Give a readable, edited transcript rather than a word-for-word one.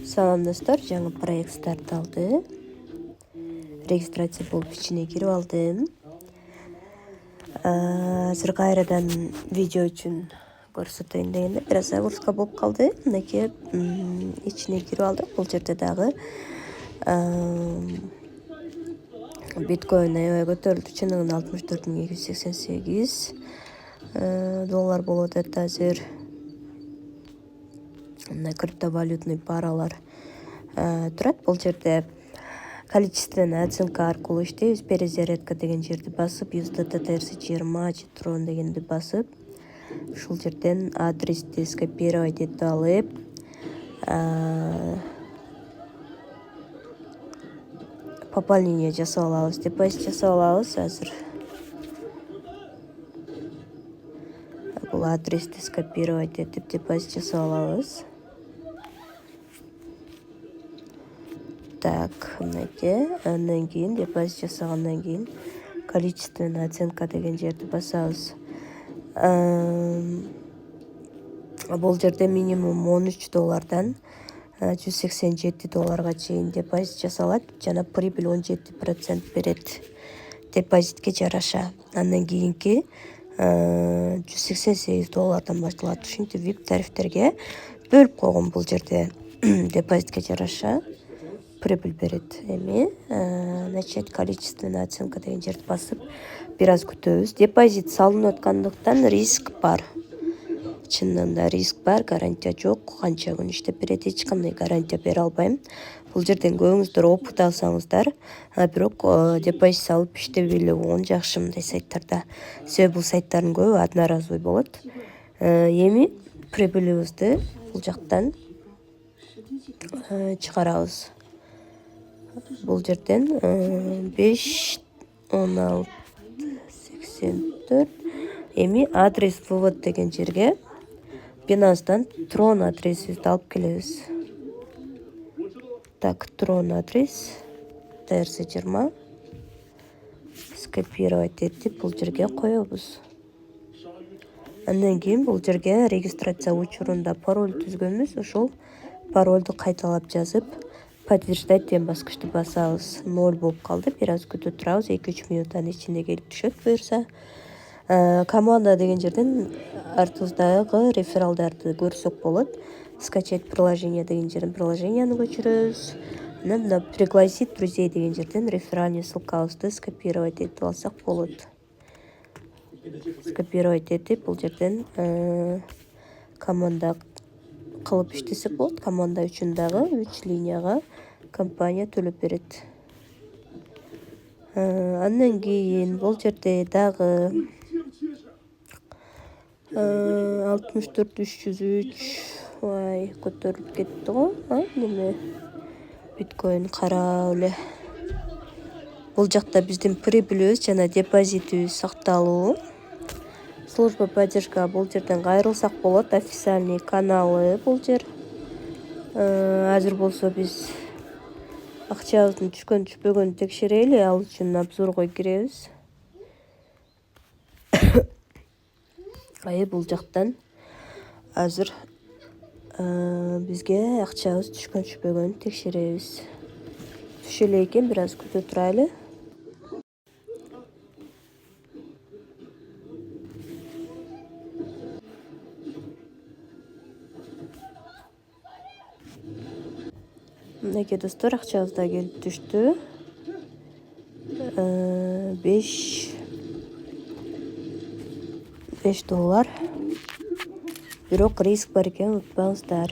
Салам достор, жаңы проект стартталды. Регистрация болуп ичине кирип алдым. Азыр кайрадан видео үчүн көрсөтөйүн дегенде бир аз загрузка болуп калды. Мынакей ичине кирип алдык. Бул жерде дагы биткоин аябай көтөрүлдү. Чыныгында 64.288 доллар болуп атат азыр. Мына криптовалютный паралар турат. Бул жерде количественная оценка аркылуу иштейбиз. Перезарядка деген жерди басып, USDT TRC20 же Tron дегенди басып, ушул жерден адрести скопировать этип алып, пополнение жасап алабыз, депозит жасап алабыз. Азыр бул адрести скопировать этип депозит жасап алабыз. Так, мынакей, андан кийин депозит жасагандан кийин количественная оценка деген жерди басабыз. Бул жерде минимум 13 доллардан 187 долларга чейин депозит жасалат жана прибыль 17% берет депозитке жараша. Андан кийинки 188 доллардан башталат. Ушинтип VIP тарифтерге бөлүп койгон бул жерде депозитке жараша прибыль берет. Эми начать количественная оценка деген жерди басып бир аз күтөбүз. Депозит салынып аткандыктан риск бар. Чынында риск бар, гарантия жок. Канча күн иштеп берет, эч кандай гарантия бере албайм. Бул жерден көбүңүздөр опыт алсаңыздар, бирок депозит салып иштебей эле болгон жакшы мындай сайттарда. Себеби бул сайттардын көбү одноразовый болот. Эми прибылибизди бул жактан чыгарабыз. Бул жерден 5, 16, 84. Эми адрес вывод деген жерге Binance'дан Tron адресибизди алып келебиз. Так, Tron адрес TRC20 скопировать этип бул жерге коебуз. Андан кийин бул жерге регистрация учурунда пароль түзгөнбүз. Ошол паролду кайталап жазып, подтверждать деген баскычты басабыз. 0 болуп калды. Бир аз күтүп турабыз. 2-3 минуттан ичинде келип түшөт буюрса. Команда деген жерден артыбыздагы рефералдарды көрсөк болот. Скачать приложение деген жерден приложенияны көчүрөбүз. Анан мына пригласить друзей деген жерден реферальный ссылкабызды скопировать этип алсак болот. Скопировать этип бул жерден команда кылып иштесек болот. Команда үчүн дагы 3 линияга компания төлөп берет. Андан кийин бул жерде дагы 64303 көтөрүлүп кетти го. Неме биткоин карап эле. Бул жакта биздин прибылибиз жана депозитибиз сакталуу. Служба поддержка бул жерден кайрылсак болот. Официальный каналы бул жер. Азыр болсо биз акчабыздын түшкөн түшпөгөнүн текшерели, ал үчүн обзорго киребиз. Бул жактан азыр бизге акчабыз түшкөн түшпөгөнүн текшеребиз. Түшө эле экен, бир аз күтө турайлы. Мынакей достор, акчабыз да келип түштү. 5 доллар. Бирок риск бар экен, унутпаңыздар.